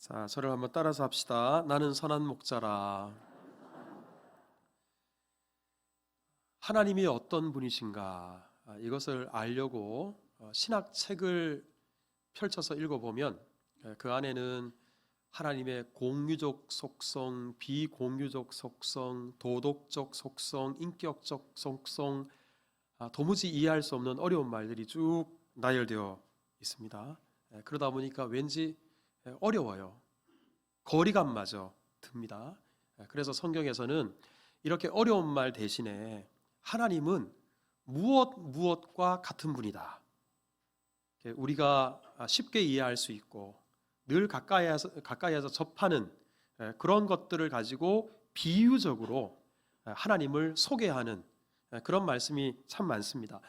자, 저를 한번 따라서 합시다. 나는 선한 목자라. 하나님이 어떤 분이신가, 이것을 알려고 신학 책을 펼쳐서 읽어보면 그 안에는 하나님의 공유적 속성, 비공유적 속성, 도덕적 속성, 인격적 속성, 도무지 이해할 수 없는 어려운 말들이 쭉 나열되어 있습니다. 그러다 보니까 왠지 어려워요. 거리감마저 듭니다. 그래서 성경에서는 이렇게 어려운 말 대신에 하나님은 무엇과 같은 분이다, 우리가 쉽게 이해할 수 있고 늘 가까이에서 접하는 그런 것들을 가지고 비유적으로 하나님을 소개하는 그런 말씀이 참 많습니다.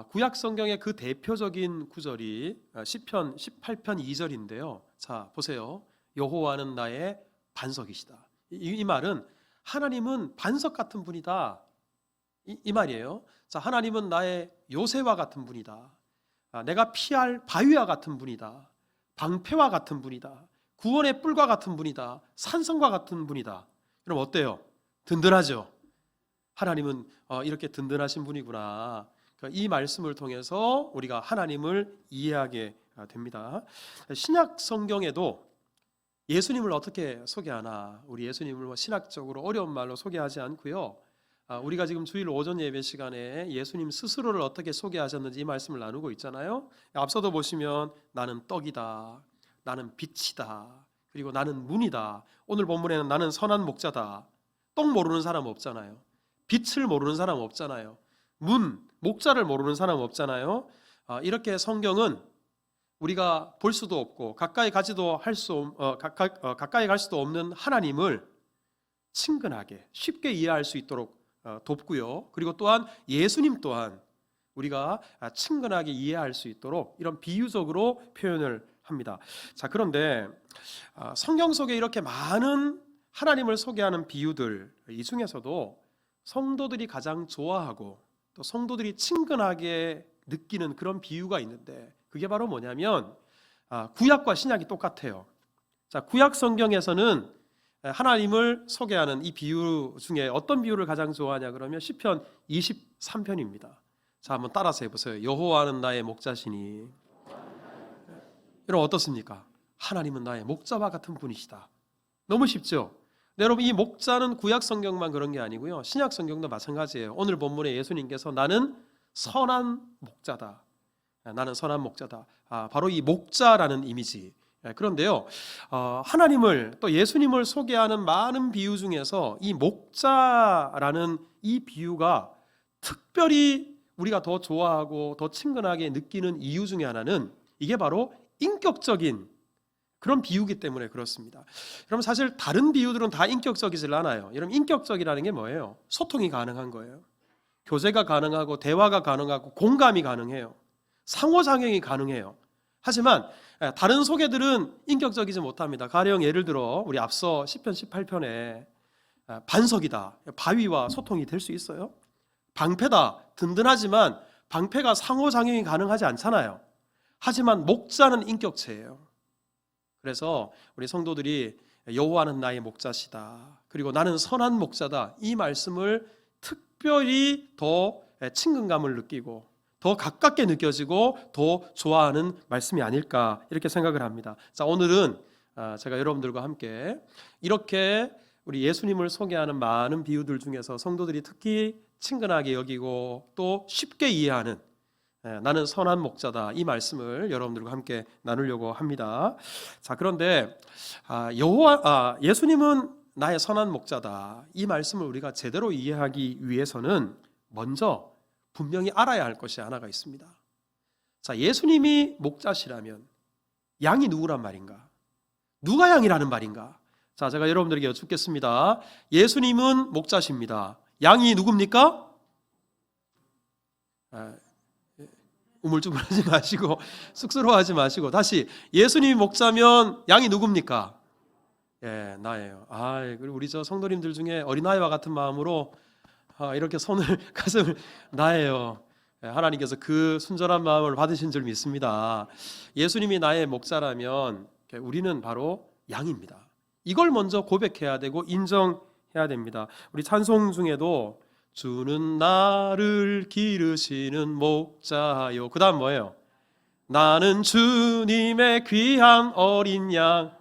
구약 성경의 그 대표적인 구절이 시편 18편 2절인데요. 자, 보세요. 여호와는 나의 반석이시다. 이 말은 하나님은 반석 같은 분이다, 이 말이에요. 자, 하나님은 나의 요새와 같은 분이다. 내가 피할 바위와 같은 분이다. 방패와 같은 분이다. 구원의 뿔과 같은 분이다. 산성과 같은 분이다. 그럼 어때요? 든든하죠? 하나님은 이렇게 든든하신 분이구나. 이 말씀을 통해서 우리가 하나님을 이해하게 됩니다. 신약 성경에도 예수님을 어떻게 소개하나, 우리 예수님을 신학적으로 어려운 말로 소개하지 않고요. 우리가 지금 주일 오전 예배 시간에 예수님 스스로를 어떻게 소개하셨는지 이 말씀을 나누고 있잖아요. 앞서도 보시면 나는 떡이다, 나는 빛이다, 그리고 나는 문이다. 오늘 본문에는 나는 선한 목자다. 떡 모르는 사람 없잖아요. 빛을 모르는 사람 없잖아요. 목자를 모르는 사람 없잖아요. 이렇게 성경은 우리가 볼 수도 없고 가까이 갈 수도 없는 하나님을 친근하게 쉽게 이해할 수 있도록 돕고요. 그리고 또한 예수님 또한 우리가 친근하게 이해할 수 있도록 이런 비유적으로 표현을 합니다. 자, 그런데 성경 속에 이렇게 많은 하나님을 소개하는 비유들, 이 중에서도 성도들이 가장 좋아하고 또 성도들이 친근하게 느끼는 그런 비유가 있는데, 그게 바로 뭐냐면 구약과 신약이 똑같아요. 자, 구약 성경에서는 하나님을 소개하는 이 비유 중에 어떤 비유를 가장 좋아하냐 그러면 시편 23편입니다. 자, 한번 따라서 해보세요. 여호와는 나의 목자시니. 여러분 어떻습니까? 하나님은 나의 목자와 같은 분이시다. 너무 쉽죠? 네, 여러분 이 목자는 구약 성경만 그런 게 아니고요. 신약 성경도 마찬가지예요. 오늘 본문에 예수님께서 나는 선한 목자다. 나는 선한 목자다. 바로 이 목자라는 이미지. 그런데요, 하나님을 또 예수님을 소개하는 많은 비유 중에서 이 목자라는 이 비유가 특별히 우리가 더 좋아하고 더 친근하게 느끼는 이유 중에 하나는 이게 바로 인격적인 그런 비유기 때문에 그렇습니다. 여러분 사실 다른 비유들은 다 인격적이질 않아요. 여러분 인격적이라는 게 뭐예요? 소통이 가능한 거예요. 교제가 가능하고 대화가 가능하고 공감이 가능해요. 상호작용이 가능해요. 하지만 다른 소개들은 인격적이지 못합니다. 가령 예를 들어 우리 앞서 시편 18편에 반석이다, 바위와 소통이 될 수 있어요? 방패다, 든든하지만 방패가 상호작용이 가능하지 않잖아요. 하지만 목자는 인격체예요. 그래서 우리 성도들이 여호와는 나의 목자시다, 그리고 나는 선한 목자다, 이 말씀을 특별히 더 친근감을 느끼고 더 가깝게 느껴지고 더 좋아하는 말씀이 아닐까 이렇게 생각을 합니다. 자, 오늘은 제가 여러분들과 함께 이렇게 우리 예수님을 소개하는 많은 비유들 중에서 성도들이 특히 친근하게 여기고 또 쉽게 이해하는 나는 선한 목자다, 이 말씀을 여러분들과 함께 나누려고 합니다. 자, 그런데 예수님은 나의 선한 목자다, 이 말씀을 우리가 제대로 이해하기 위해서는 먼저 분명히 알아야 할 것이 하나가 있습니다. 자, 예수님이 목자시라면 양이 누구란 말인가? 누가 양이라는 말인가? 자, 제가 여러분들에게 여쭙겠습니다. 예수님은 목자십니다. 양이 누굽니까? 우물쭈물하지 마시고 쑥스러워하지 마시고 다시, 예수님이 목자면 양이 누굽니까? 예, 나예요. 그리고 우리 저 성도님들 중에 어린아이와 같은 마음으로 이렇게 손을 가슴을 나예요. 하나님께서 그 순전한 마음을 받으신 줄 믿습니다. 예수님이 나의 목자라면 우리는 바로 양입니다. 이걸 먼저 고백해야 되고 인정해야 됩니다. 우리 찬송 중에도 주는 나를 기르시는 목자요. 그 다음 뭐예요? 나는 주님의 귀한 어린 양.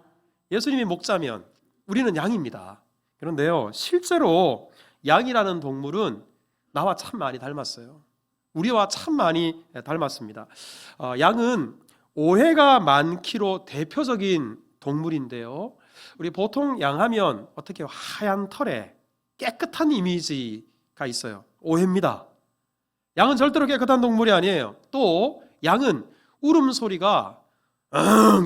예수님이 목자면 우리는 양입니다. 그런데요, 실제로 양이라는 동물은 나와 참 많이 닮았어요. 우리와 참 많이 닮았습니다. 양은 오해가 많기로 대표적인 동물인데요, 우리 보통 양하면 어떻게 하얀 털에 깨끗한 이미지가 있어요. 오해입니다. 양은 절대로 깨끗한 동물이 아니에요. 또 양은 울음소리가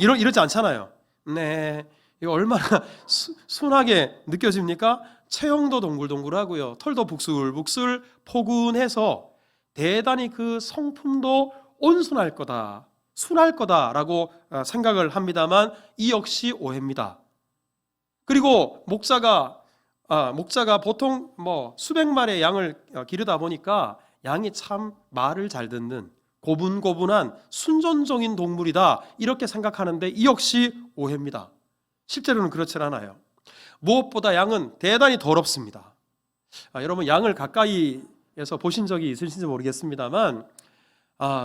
이러지 않잖아요. 네, 이거 얼마나 순하게 느껴집니까? 체형도 동글동글하고요, 털도 북슬북슬 포근해서 대단히 그 성품도 온순할 거다, 순할 거다라고 생각을 합니다만 이 역시 오해입니다. 그리고 목자가 보통 수백 마리의 양을 기르다 보니까 양이 참 말을 잘 듣는 고분고분한 순전적인 동물이다, 이렇게 생각하는데 이 역시 오해입니다. 실제로는 그렇지 않아요. 무엇보다 양은 대단히 더럽습니다. 여러분, 양을 가까이에서 보신 적이 있으신지 모르겠습니다만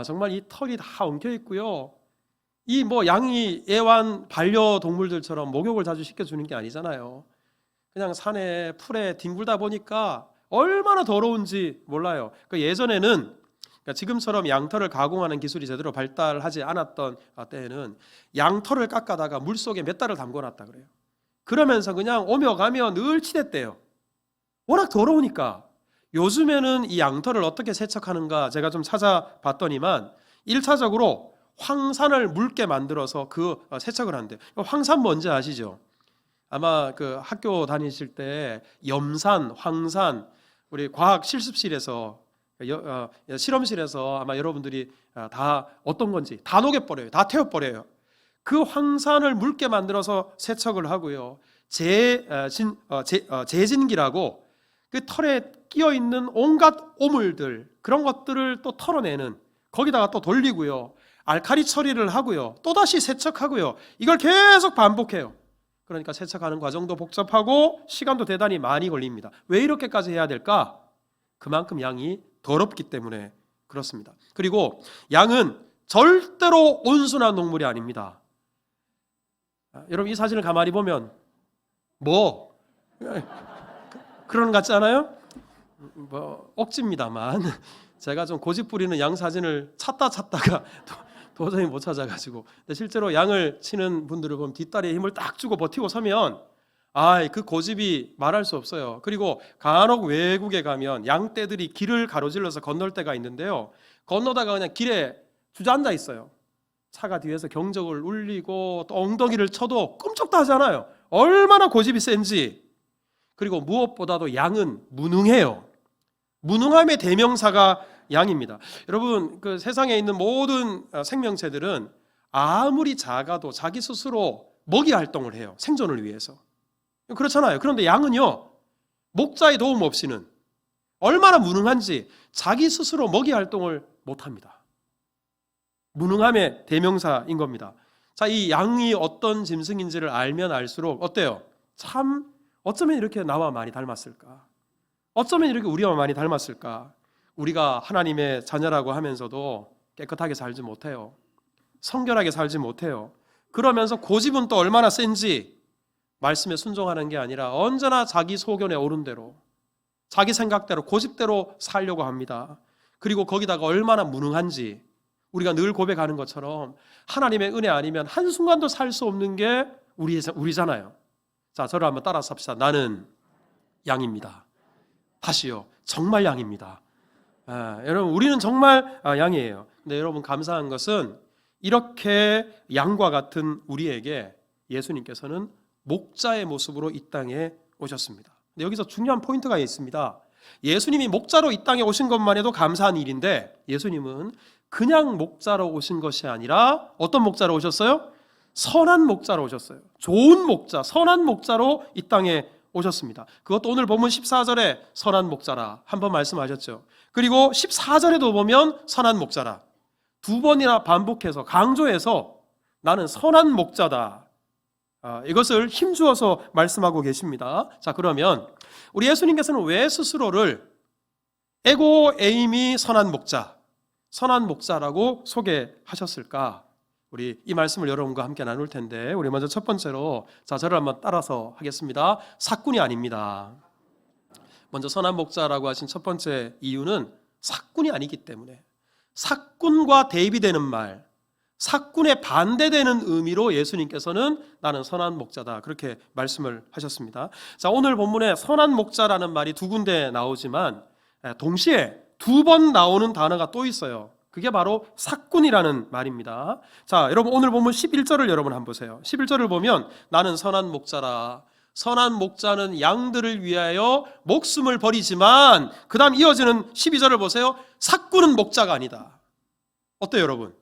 정말 이 털이 다 엉켜 있고요, 이 양이 애완 반려동물들처럼 목욕을 자주 시켜주는 게 아니잖아요. 그냥 산에 풀에 뒹굴다 보니까 얼마나 더러운지 몰라요. 예전에는, 지금처럼 양털을 가공하는 기술이 제대로 발달하지 않았던 때에는 양털을 깎아다가 물속에 몇 달을 담궈놨다 그래요. 그러면서 그냥 오며 가며 늘 치댔대요. 워낙 더러우니까. 요즘에는 이 양털을 어떻게 세척하는가 제가 좀 찾아봤더니만 1차적으로 황산을 묽게 만들어서 그 세척을 한대요. 황산 뭔지 아시죠? 아마 그 학교 다니실 때 염산, 황산, 우리 과학 실습실에서 실험실에서 아마 여러분들이 다 어떤 건지 다 녹여버려요. 다 태워버려요. 그 황산을 묽게 만들어서 세척을 하고요, 제진기라고 그 털에 끼어있는 온갖 오물들, 그런 것들을 또 털어내는, 거기다가 또 돌리고요, 알칼리 처리를 하고요, 또다시 세척하고요, 이걸 계속 반복해요. 그러니까 세척하는 과정도 복잡하고 시간도 대단히 많이 걸립니다. 왜 이렇게까지 해야 될까? 그만큼 양이 더럽기 때문에 그렇습니다. 그리고 양은 절대로 온순한 동물이 아닙니다. 여러분, 이 사진을 가만히 보면 그런 것 같지 않아요? 억지입니다만 제가 좀 고집 부리는 양 사진을 찾다가 도저히 못 찾아가지고, 근데 실제로 양을 치는 분들을 보면 뒷다리에 힘을 딱 주고 버티고 서면 그 고집이 말할 수 없어요. 그리고 간혹 외국에 가면 양떼들이 길을 가로질러서 건널 때가 있는데요, 건너다가 그냥 길에 주저앉아 있어요. 차가 뒤에서 경적을 울리고 또 엉덩이를 쳐도 끔찍도 하지 않아요. 얼마나 고집이 센지. 그리고 무엇보다도 양은 무능해요. 무능함의 대명사가 양입니다. 여러분, 그 세상에 있는 모든 생명체들은 아무리 작아도 자기 스스로 먹이 활동을 해요. 생존을 위해서. 그렇잖아요. 그런데 양은요, 목자의 도움 없이는 얼마나 무능한지 자기 스스로 먹이 활동을 못합니다. 무능함의 대명사인 겁니다. 자, 이 양이 어떤 짐승인지를 알면 알수록 어때요? 참 어쩌면 이렇게 나와 많이 닮았을까? 어쩌면 이렇게 우리와 많이 닮았을까? 우리가 하나님의 자녀라고 하면서도 깨끗하게 살지 못해요. 성결하게 살지 못해요. 그러면서 고집은 또 얼마나 센지, 말씀에 순종하는 게 아니라 언제나 자기 소견에 오른 대로, 자기 생각대로, 고집대로 살려고 합니다. 그리고 거기다가 얼마나 무능한지, 우리가 늘 고백하는 것처럼 하나님의 은혜 아니면 한순간도 살 수 없는 게 우리잖아요. 자, 저를 한번 따라서 합시다. 나는 양입니다. 다시요. 정말 양입니다. 여러분, 우리는 정말 양이에요. 근데 여러분, 감사한 것은 이렇게 양과 같은 우리에게 예수님께서는 목자의 모습으로 이 땅에 오셨습니다. 근데 여기서 중요한 포인트가 있습니다. 예수님이 목자로 이 땅에 오신 것만 해도 감사한 일인데, 예수님은 그냥 목자로 오신 것이 아니라 어떤 목자로 오셨어요? 선한 목자로 오셨어요. 좋은 목자, 선한 목자로 이 땅에 오셨습니다. 그것도 오늘 본문 14절에 선한 목자라 한번 말씀하셨죠. 그리고 14절에도 보면 선한 목자라 두 번이나 반복해서 강조해서 나는 선한 목자다, 이것을 힘주어서 말씀하고 계십니다. 자, 그러면 우리 예수님께서는 왜 스스로를 에고 에이미 선한 목자라고 소개하셨을까? 우리 이 말씀을 여러분과 함께 나눌 텐데, 우리 먼저 첫 번째로, 자, 저를 한번 따라서 하겠습니다. 사꾼이 아닙니다. 먼저 선한 목자라고 하신 첫 번째 이유는 사꾼이 아니기 때문에, 사꾼과 대비되는 말, 사꾼에 반대되는 의미로 예수님께서는 나는 선한 목자다, 그렇게 말씀을 하셨습니다. 자, 오늘 본문에 선한 목자라는 말이 두 군데 나오지만 동시에 두 번 나오는 단어가 또 있어요. 그게 바로 사꾼이라는 말입니다. 자, 여러분 오늘 본문 11절을 여러분 한번 보세요. 11절을 보면 나는 선한 목자라. 선한 목자는 양들을 위하여 목숨을 버리지만, 그 다음 이어지는 12절을 보세요. 사꾼은 목자가 아니다. 어때요 여러분?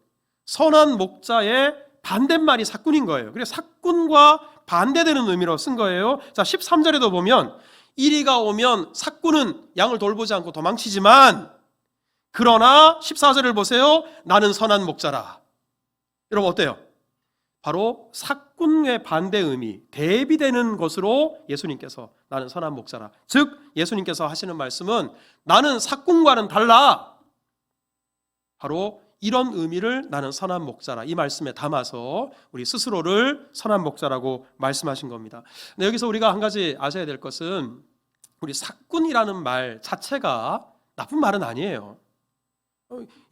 선한 목자의 반대말이 사꾼인 거예요. 그래서 사꾼과 반대되는 의미로 쓴 거예요. 자, 13절에도 보면 이리가 오면 사꾼은 양을 돌보지 않고 도망치지만, 그러나 14절을 보세요. 나는 선한 목자라. 여러분 어때요? 바로 사꾼의 반대 의미, 대비되는 것으로 예수님께서 나는 선한 목자라. 즉 예수님께서 하시는 말씀은 나는 사꾼과는 달라. 바로 이런 의미를 나는 선한 목자라, 이 말씀에 담아서 우리 스스로를 선한 목자라고 말씀하신 겁니다. 근데 여기서 우리가 한 가지 아셔야 될 것은, 우리 사꾼이라는 말 자체가 나쁜 말은 아니에요.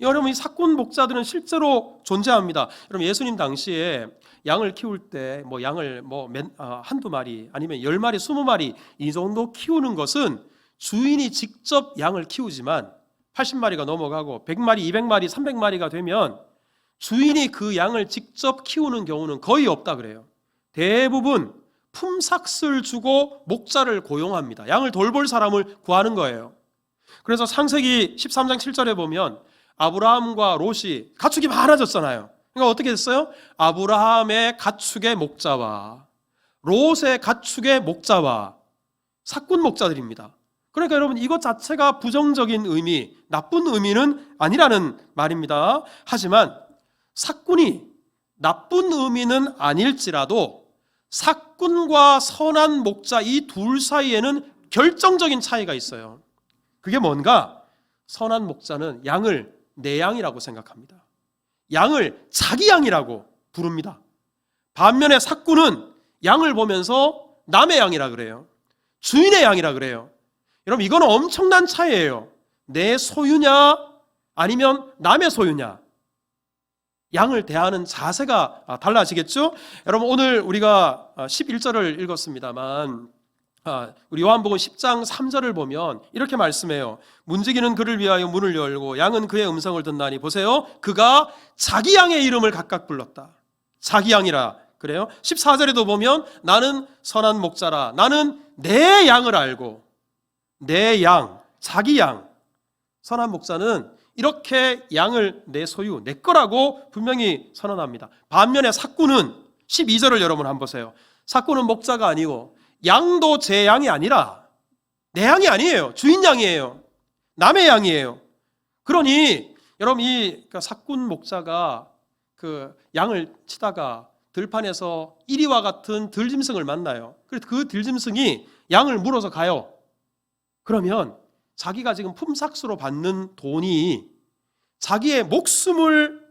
여러분, 이 사꾼 목자들은 실제로 존재합니다. 여러분, 예수님 당시에 양을 키울 때 양을 한두 마리 아니면 10마리, 20마리 이 정도 키우는 것은 주인이 직접 양을 키우지만, 80마리가 넘어가고 100마리, 200마리, 300마리가 되면 주인이 그 양을 직접 키우는 경우는 거의 없다 그래요. 대부분 품삯을 주고 목자를 고용합니다. 양을 돌볼 사람을 구하는 거예요. 그래서 창세기 13장 7절에 보면 아브라함과 롯이 가축이 많아졌잖아요. 그러니까 어떻게 됐어요? 아브라함의 가축의 목자와 롯의 가축의 목자와 사꾼 목자들입니다. 그러니까 여러분, 이것 자체가 부정적인 의미, 나쁜 의미는 아니라는 말입니다. 하지만 사꾼이 나쁜 의미는 아닐지라도 사꾼과 선한 목자, 이 둘 사이에는 결정적인 차이가 있어요. 그게 뭔가? 선한 목자는 양을 내 양이라고 생각합니다. 양을 자기 양이라고 부릅니다. 반면에 사꾼은 양을 보면서 남의 양이라 그래요. 주인의 양이라 그래요. 여러분, 이건 엄청난 차이예요. 내 소유냐 아니면 남의 소유냐, 양을 대하는 자세가 달라지겠죠? 여러분, 오늘 우리가 11절을 읽었습니다만, 우리 요한복음 10장 3절을 보면 이렇게 말씀해요. 문지기는 그를 위하여 문을 열고 양은 그의 음성을 듣나니, 보세요, 그가 자기 양의 이름을 각각 불렀다. 자기 양이라 그래요. 14절에도 보면 나는 선한 목자라. 나는 내 양을 알고, 내 양, 자기 양. 선한 목자는 이렇게 양을 내 소유, 내 거라고 분명히 선언합니다. 반면에 사꾼은 12절을 여러분 한번 보세요. 사꾼은 목자가 아니고 양도 제 양이 아니라 내 양이 아니에요. 주인 양이에요. 남의 양이에요. 그러니 여러분, 이 사꾼 목자가 그 양을 치다가 들판에서 이리와 같은 들짐승을 만나요. 그래서 그 들짐승이 양을 물어서 가요. 그러면 자기가 지금 품삯으로 받는 돈이 자기의 목숨을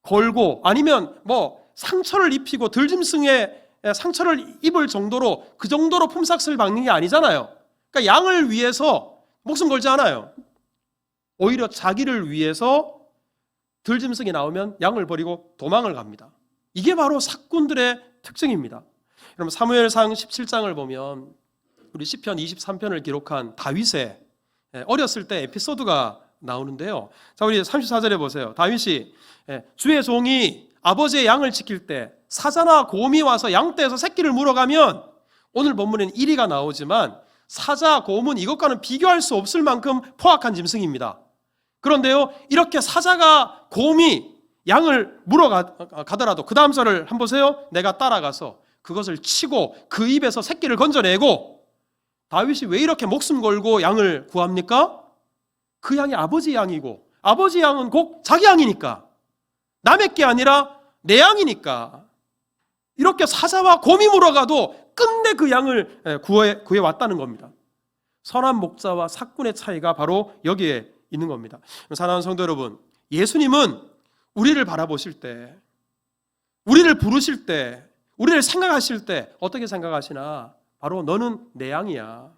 걸고 아니면 상처를 입히고 들짐승의 상처를 입을 정도로, 그 정도로 품삯을 받는 게 아니잖아요. 그러니까 양을 위해서 목숨 걸지 않아요. 오히려 자기를 위해서 들짐승이 나오면 양을 버리고 도망을 갑니다. 이게 바로 사꾼들의 특징입니다. 여러분, 사무엘상 17장을 보면 우리 시편 23편을 기록한 다윗의 어렸을 때 에피소드가 나오는데요. 자, 우리 34절에 보세요. 다윗이 주의 종이 아버지의 양을 지킬 때 사자나 곰이 와서 양떼에서 새끼를 물어가면, 오늘 본문에는 이리가 나오지만 사자, 곰은 이것과는 비교할 수 없을 만큼 포악한 짐승입니다. 그런데요, 이렇게 사자가, 곰이 양을 물어가더라도 그 다음 절을 한번 보세요. 내가 따라가서 그것을 치고 그 입에서 새끼를 건져내고. 다윗이 왜 이렇게 목숨 걸고 양을 구합니까? 그 양이 아버지 양이고, 아버지 양은 곧 자기 양이니까, 남의 게 아니라 내 양이니까. 이렇게 사자와 곰이 물어가도 끝내 그 양을 구해 왔다는 겁니다. 선한 목자와 삭군의 차이가 바로 여기에 있는 겁니다. 사랑하는 성도 여러분, 예수님은 우리를 바라보실 때, 우리를 부르실 때, 우리를 생각하실 때 어떻게 생각하시나? 바로 너는 내 양이야,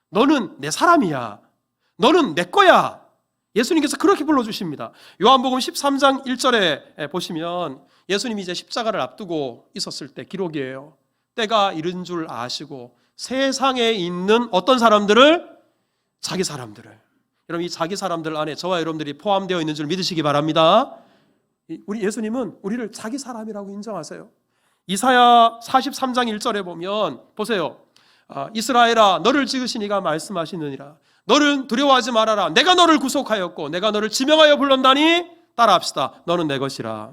너는 내 사람이야, 너는 내 거야. 예수님께서 그렇게 불러주십니다. 요한복음 13장 1절에 보시면 예수님이 이제 십자가를 앞두고 있었을 때 기록이에요. 때가 이른 줄 아시고 세상에 있는 어떤 사람들을? 자기 사람들을. 여러분, 이 자기 사람들 안에 저와 여러분들이 포함되어 있는 줄 믿으시기 바랍니다. 우리 예수님은 우리를 자기 사람이라고 인정하세요. 이사야 43장 1절에 보면 보세요. 이스라엘아, 너를 지으신 이가 말씀하시느니라. 너는 두려워하지 말아라. 내가 너를 구속하였고 내가 너를 지명하여 불렀다니 따라합시다. 너는 내 것이라.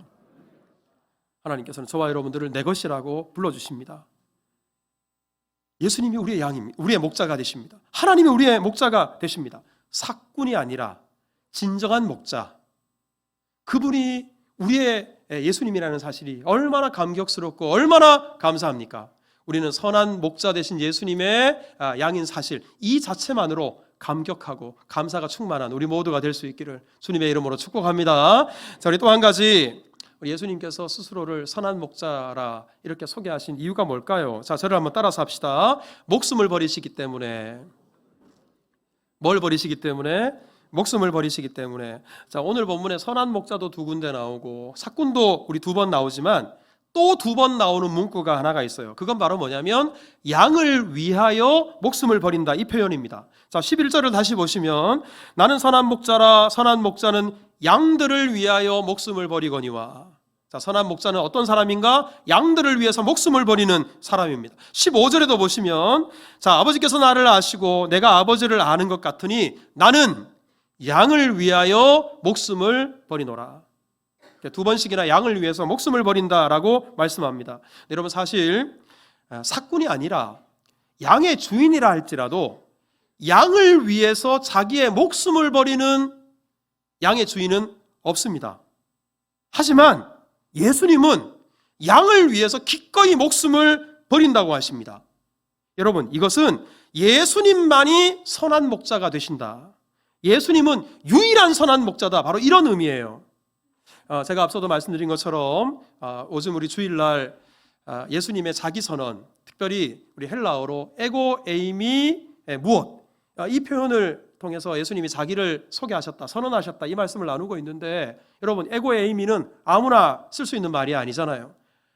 하나님께서는 저와 여러분들을 내 것이라고 불러주십니다. 예수님이 우리의 양입니다. 우리의 목자가 되십니다. 하나님이 우리의 목자가 되십니다. 삭군이 아니라 진정한 목자, 그분이 우리의 예수님이라는 사실이 얼마나 감격스럽고 얼마나 감사합니까? 우리는 선한 목자 되신 예수님의 양인 사실, 이 자체만으로 감격하고 감사가 충만한 우리 모두가 될 수 있기를 주님의 이름으로 축복합니다. 자, 우리 또 한 가지, 우리 예수님께서 스스로를 선한 목자라 이렇게 소개하신 이유가 뭘까요? 자, 저를 한번 따라서 합시다. 목숨을 버리시기 때문에. 뭘 버리시기 때문에? 목숨을 버리시기 때문에. 자, 오늘 본문에 선한 목자도 두 군데 나오고 삭군도 우리 두 번 나오지만 또 두 번 나오는 문구가 하나가 있어요. 그건 바로 뭐냐면 양을 위하여 목숨을 버린다, 이 표현입니다. 자, 11절을 다시 보시면 나는 선한 목자라 선한 목자는 양들을 위하여 목숨을 버리거니와. 자, 선한 목자는 어떤 사람인가? 양들을 위해서 목숨을 버리는 사람입니다. 15절에도 보시면 자, 아버지께서 나를 아시고 내가 아버지를 아는 것 같으니 나는 양을 위하여 목숨을 버리노라. 두 번씩이나 양을 위해서 목숨을 버린다라고 말씀합니다. 여러분, 사실 삭군이 아니라 양의 주인이라 할지라도 양을 위해서 자기의 목숨을 버리는 양의 주인은 없습니다. 하지만 예수님은 양을 위해서 기꺼이 목숨을 버린다고 하십니다. 여러분, 이것은 예수님만이 선한 목자가 되신다, 예수님은 유일한 선한 목자다, 바로 이런 의미예요. 제가 앞서도 말씀드린 것처럼 요즘 우리 주일날 예수님의 자기 선언, 특별히 우리 헬라어로 에고 에이미 무엇, 이 표현을 통해서 예수님이 자기를 소개하셨다, 선언하셨다, 이 말씀을 나누고 있는데, 여러분, 에고 에이미는 아무나 쓸 수 있는 말이 아니잖아요.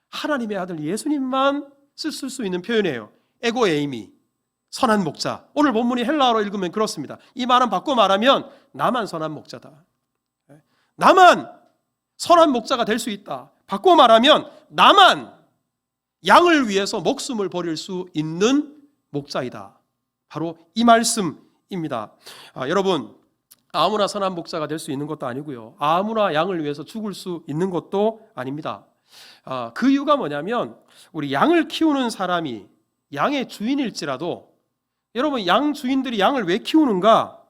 하나님의 아들 예수님만 쓸 수 있는 표현이에요. 에고 에이미, 선한 목자. 오늘 본문이 헬라어로 읽으면 그렇습니다. 이 말은 바꿔 말하면 나만 선한 목자다, 나만 선한 목자가 될 수 있다. 바꿔 말하면 나만 양을 위해서 목숨을 버릴 수 있는 목자이다. 바로 이 말씀입니다. 여러분, 아무나 선한 목자가 될 수 있는 것도 아니고요, 아무나 양을 위해서 죽을 수 있는 것도 아닙니다. 그 이유가 뭐냐면 우리 양을 키우는 사람이 양의 주인일지라도, 여러분, 양 주인들이 양을 왜 키우는가?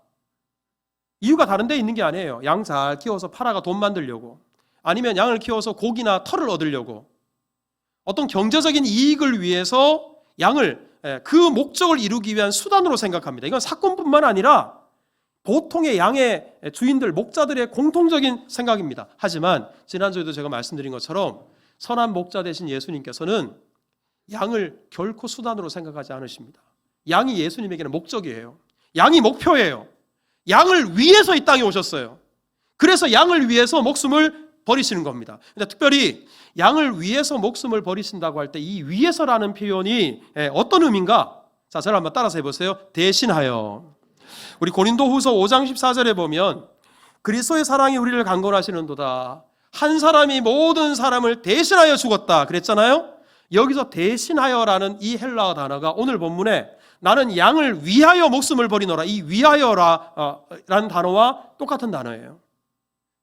이유가 다른 데 있는 게 아니에요. 양 잘 키워서 팔아가 돈 만들려고, 아니면 양을 키워서 고기나 털을 얻으려고, 어떤 경제적인 이익을 위해서 양을, 그 목적을 이루기 위한 수단으로 생각합니다. 이건 사건뿐만 아니라 보통의 양의 주인들, 목자들의 공통적인 생각입니다. 하지만 지난주에도 제가 말씀드린 것처럼 선한 목자 되신 예수님께서는 양을 결코 수단으로 생각하지 않으십니다. 양이 예수님에게는 목적이에요. 양이 목표예요. 양을 위해서 이 땅에 오셨어요. 그래서 양을 위해서 목숨을 버리시는 겁니다. 근데 특별히 양을 위해서 목숨을 버리신다고 할 때 이 위해서라는 표현이 어떤 의미인가? 자, 저를 한번 따라서 해보세요. 대신하여. 우리 고린도후서 5장 14절에 보면 그리스도의 사랑이 우리를 강권하시는도다, 한 사람이 모든 사람을 대신하여 죽었다 그랬잖아요. 여기서 대신하여라는 이 헬라어 단어가 오늘 본문에 나는 양을 위하여 목숨을 버리노라, 이 위하여라는 단어와 똑같은 단어예요.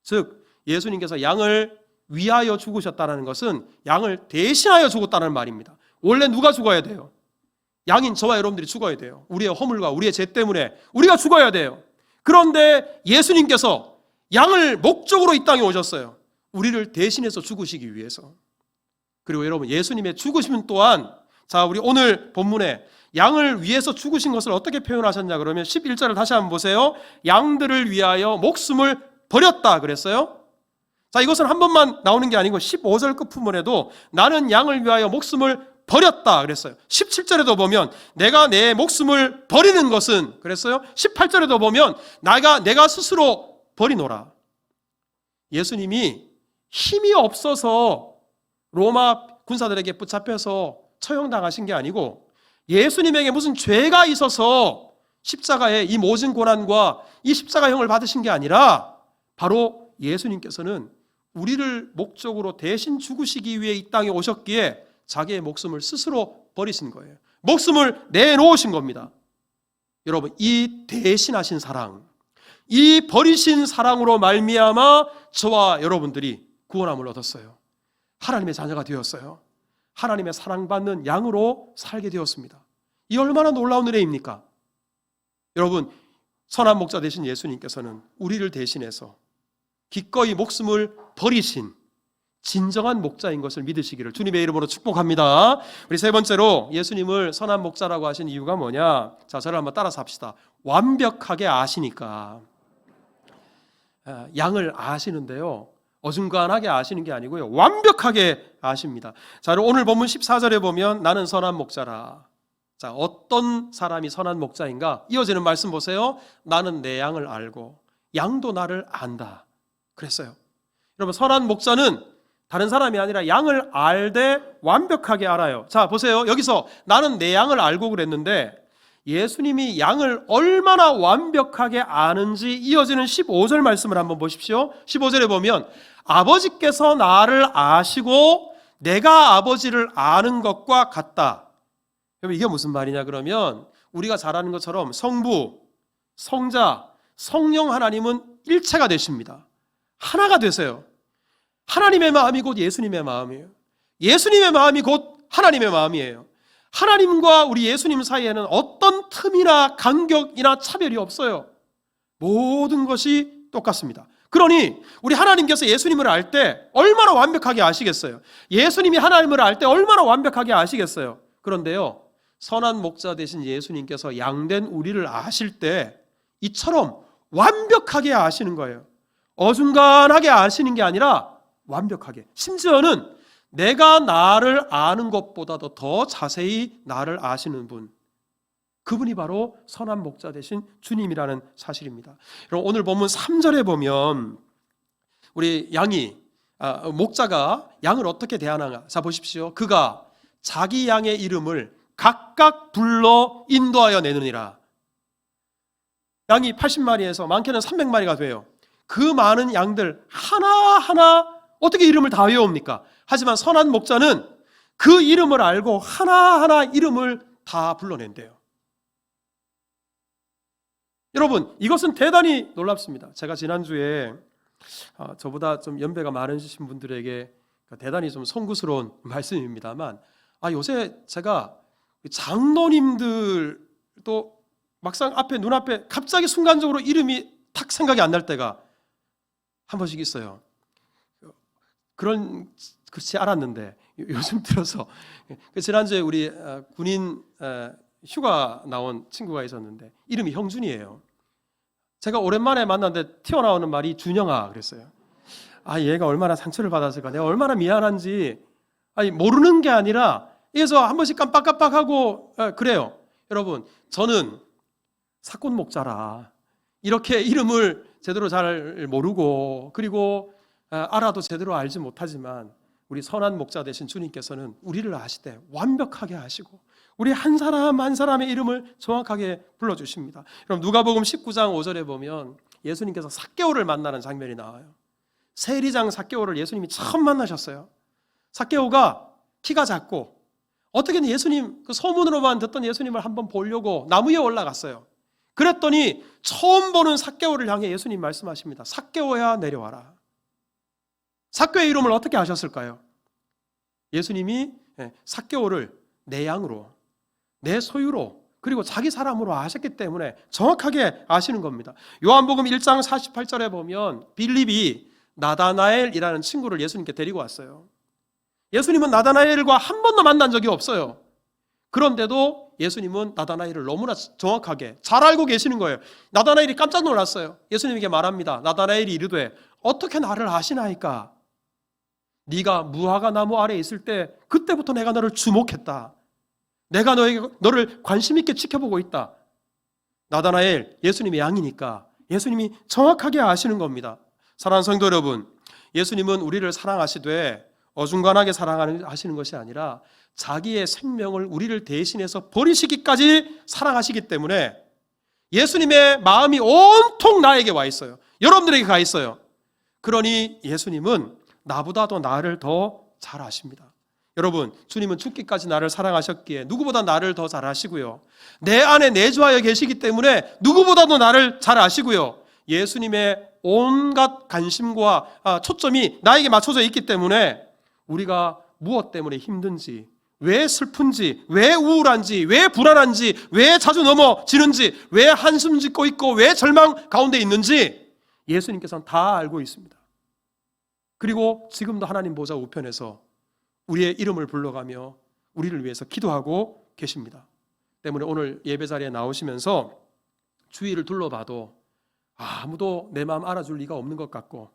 즉 예수님께서 양을 위하여 죽으셨다는 것은 양을 대신하여 죽었다는 말입니다. 원래 누가 죽어야 돼요? 양인 저와 여러분들이 죽어야 돼요. 우리의 허물과 우리의 죄 때문에 우리가 죽어야 돼요. 그런데 예수님께서 양을 목적으로 이 땅에 오셨어요. 우리를 대신해서 죽으시기 위해서. 그리고 여러분, 예수님의 죽으심 또한, 자, 우리 오늘 본문에 양을 위해서 죽으신 것을 어떻게 표현하셨냐 그러면 11절을 다시 한번 보세요. 양들을 위하여 목숨을 버렸다 그랬어요. 자, 이것은 한 번만 나오는 게 아니고 15절 끝부분에도 나는 양을 위하여 목숨을 버렸다 그랬어요. 17절에도 보면 내가 내 목숨을 버리는 것은 그랬어요. 18절에도 보면 내가 스스로 버리노라. 예수님이 힘이 없어서 로마 군사들에게 붙잡혀서 처형당하신 게 아니고 예수님에게 무슨 죄가 있어서 십자가에 이 모진 고난과 이 십자가형을 받으신 게 아니라 바로 예수님께서는 우리를 목적으로 대신 죽으시기 위해 이 땅에 오셨기에 자기의 목숨을 스스로 버리신 거예요. 목숨을 내놓으신 겁니다. 여러분, 이 대신하신 사랑, 이 버리신 사랑으로 말미암아 저와 여러분들이 구원함을 얻었어요. 하나님의 자녀가 되었어요. 하나님의 사랑받는 양으로 살게 되었습니다. 이 얼마나 놀라운 은혜입니까? 여러분, 선한 목자 되신 예수님께서는 우리를 대신해서 기꺼이 목숨을 버리신 진정한 목자인 것을 믿으시기를 주님의 이름으로 축복합니다. 우리 세 번째로 예수님을 선한 목자라고 하신 이유가 뭐냐? 자, 저를 한번 따라서 합시다. 완벽하게 아시니까. 양을 아시는데요, 어중간하게 아시는 게 아니고요, 완벽하게 아십니다. 자, 오늘 본문 14절에 보면 나는 선한 목자라. 자, 어떤 사람이 선한 목자인가? 이어지는 말씀 보세요. 나는 내 양을 알고 양도 나를 안다 그랬어요. 여러분, 선한 목자는 다른 사람이 아니라 양을 알되 완벽하게 알아요. 자, 보세요. 여기서 나는 내 양을 알고 그랬는데 예수님이 양을 얼마나 완벽하게 아는지 이어지는 15절 말씀을 한번 보십시오. 15절에 보면 아버지께서 나를 아시고 내가 아버지를 아는 것과 같다. 그럼 이게 무슨 말이냐 그러면 우리가 잘 아는 것처럼 성부, 성자, 성령 하나님은 일체가 되십니다. 하나가 되세요. 하나님의 마음이 곧 예수님의 마음이에요. 예수님의 마음이 곧 하나님의 마음이에요. 하나님과 우리 예수님 사이에는 어떤 틈이나 간격이나 차별이 없어요. 모든 것이 똑같습니다. 그러니 우리 하나님께서 예수님을 알 때 얼마나 완벽하게 아시겠어요? 예수님이 하나님을 알 때 얼마나 완벽하게 아시겠어요? 그런데요, 선한 목자 되신 예수님께서 양된 우리를 아실 때 이처럼 완벽하게 아시는 거예요. 어중간하게 아시는 게 아니라 완벽하게, 심지어는 내가 나를 아는 것보다도 더 자세히 나를 아시는 분, 그분이 바로 선한 목자 되신 주님이라는 사실입니다. 여러분, 오늘 본문 3절에 보면 우리 목자가 양을 어떻게 대하는가? 자, 보십시오. 그가 자기 양의 이름을 각각 불러 인도하여 내느니라. 양이 80마리에서 많게는 300마리가 돼요. 그 많은 양들 하나하나 어떻게 이름을 다 외웁니까? 하지만 선한 목자는 그 이름을 알고 하나하나 이름을 다 불러낸대요. 여러분, 이것은 대단히 놀랍습니다. 제가 지난주에 저보다 좀 연배가 많으신 분들에게 대단히 좀 송구스러운 말씀입니다만, 요새 제가 장로님들도 막상 눈앞에 갑자기 순간적으로 이름이 탁 생각이 안 날 때가 한 번씩 있어요. 그렇지 않았는데 요즘 들어서, 지난주에 우리 군인 휴가 나온 친구가 있었는데 이름이 형준이에요. 제가 오랜만에 만났는데 튀어나오는 말이 준영아 그랬어요. 얘가 얼마나 상처를 받았을까, 내가 얼마나 미안한지 모르는 게 아니라 그래서 한 번씩 깜빡깜빡하고 그래요. 여러분, 저는 사건 목자라 이렇게 이름을 제대로 잘 모르고, 그리고 알아도 제대로 알지 못하지만 우리 선한 목자 되신 주님께서는 우리를 아시되 완벽하게 아시고 우리 한 사람 한 사람의 이름을 정확하게 불러주십니다. 그럼 누가복음 19장 5절에 보면 예수님께서 삭개오를 만나는 장면이 나와요. 세리장 삭개오를 예수님이 처음 만나셨어요. 삭개오가 키가 작고 어떻게든 예수님, 그 소문으로만 듣던 예수님을 한번 보려고 나무 위에 올라갔어요. 그랬더니 처음 보는 삭개오를 향해 예수님 말씀하십니다. 삭개오야, 내려와라. 삭개오의 이름을 어떻게 아셨을까요? 예수님이 삭개오를 내 양으로, 내 소유로, 그리고 자기 사람으로 아셨기 때문에 정확하게 아시는 겁니다. 요한복음 1장 48절에 보면 빌립이 나다나엘이라는 친구를 예수님께 데리고 왔어요. 예수님은 나다나엘과 한 번도 만난 적이 없어요. 그런데도 예수님은 나다나엘을 너무나 정확하게 잘 알고 계시는 거예요. 나다나엘이 깜짝 놀랐어요. 예수님에게 말합니다. 나다나엘이 이르되 어떻게 나를 아시나이까? 네가 무화과 나무 아래에 있을 때 그때부터 내가 너를 주목했다. 내가 너를 관심 있게 지켜보고 있다. 나다나엘, 예수님의 양이니까 예수님이 정확하게 아시는 겁니다. 사랑하는 성도 여러분, 예수님은 우리를 사랑하시되 어중간하게 사랑하시는 것이 아니라 자기의 생명을 우리를 대신해서 버리시기까지 사랑하시기 때문에 예수님의 마음이 온통 나에게 와 있어요. 여러분들에게 가 있어요. 그러니 예수님은 나보다도 나를 더 잘 아십니다. 여러분, 주님은 죽기까지 나를 사랑하셨기에 누구보다 나를 더 잘 아시고요. 내 안에 내주하여 계시기 때문에 누구보다도 나를 잘 아시고요. 예수님의 온갖 관심과 초점이 나에게 맞춰져 있기 때문에 우리가 무엇 때문에 힘든지, 왜 슬픈지, 왜 우울한지, 왜 불안한지, 왜 자주 넘어지는지, 왜 한숨 짓고 있고 왜 절망 가운데 있는지 예수님께서는 다 알고 있습니다. 그리고 지금도 하나님 보좌 우편에서 우리의 이름을 불러가며 우리를 위해서 기도하고 계십니다. 때문에 오늘 예배 자리에 나오시면서 주위를 둘러봐도 아무도 내 마음 알아줄 리가 없는 것 같고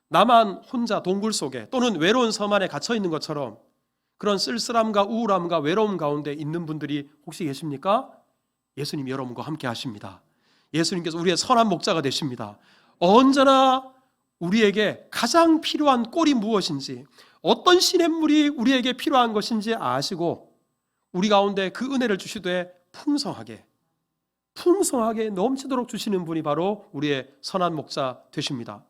나만 혼자 동굴 속에 또는 외로운 섬 안에 갇혀 있는 것처럼 그런 쓸쓸함과 우울함과 외로움 가운데 있는 분들이 혹시 계십니까? 예수님이 여러분과 함께 하십니다. 예수님께서 우리의 선한 목자가 되십니다. 언제나 우리에게 가장 필요한 꼴이 무엇인지, 어떤 시냇물이 우리에게 필요한 것인지 아시고 우리 가운데 그 은혜를 주시되 풍성하게 넘치도록 주시는 분이 바로 우리의 선한 목자 되십니다.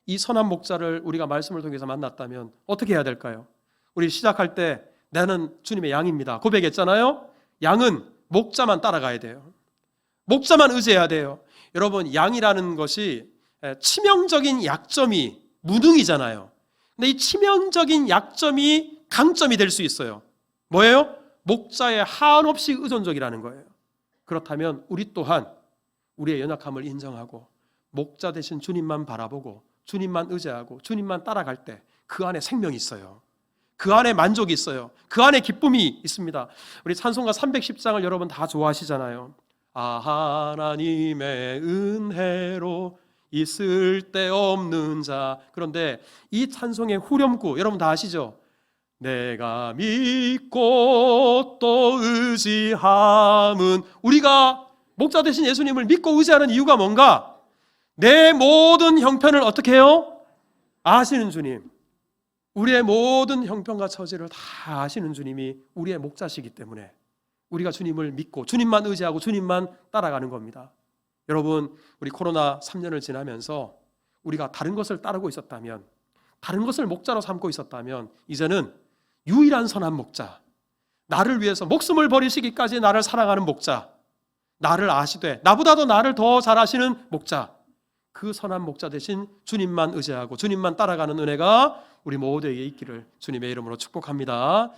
이 선한 목자를 우리가 말씀을 통해서 만났다면 어떻게 해야 될까요? 우리 시작할 때 나는 주님의 양입니다 고백했잖아요. 양은 목자만 따라가야 돼요. 목자만 의지해야 돼요. 여러분, 양이라는 것이 치명적인 약점이 무능이잖아요. 근데 이 치명적인 약점이 강점이 될 수 있어요. 뭐예요? 목자에 한없이 의존적이라는 거예요. 그렇다면 우리 또한 우리의 연약함을 인정하고 목자 되신 주님만 바라보고 주님만 의지하고 주님만 따라갈 때 그 안에 생명이 있어요. 그 안에 만족이 있어요. 그 안에 기쁨이 있습니다. 우리 찬송가 310장을 여러분 다 좋아하시잖아요. 하나님의 은혜로 있을 데 없는 자. 그런데 이 찬송의 후렴구 여러분 다 아시죠? 내가 믿고 또 의지함은, 우리가 목자 되신 예수님을 믿고 의지하는 이유가 뭔가? 내 모든 형편을 어떻게 해요? 아시는 주님, 우리의 모든 형편과 처지를 다 아시는 주님이 우리의 목자시기 때문에 우리가 주님을 믿고 주님만 의지하고 주님만 따라가는 겁니다. 여러분, 우리 코로나 3년을 지나면서 우리가 다른 것을 따르고 있었다면, 다른 것을 목자로 삼고 있었다면 이제는 유일한 선한 목자, 나를 위해서 목숨을 버리시기까지 나를 사랑하는 목자, 나를 아시되 나보다도 나를 더 잘 아시는 목자, 그 선한 목자 대신 주님만 의지하고 주님만 따라가는 은혜가 우리 모두에게 있기를 주님의 이름으로 축복합니다.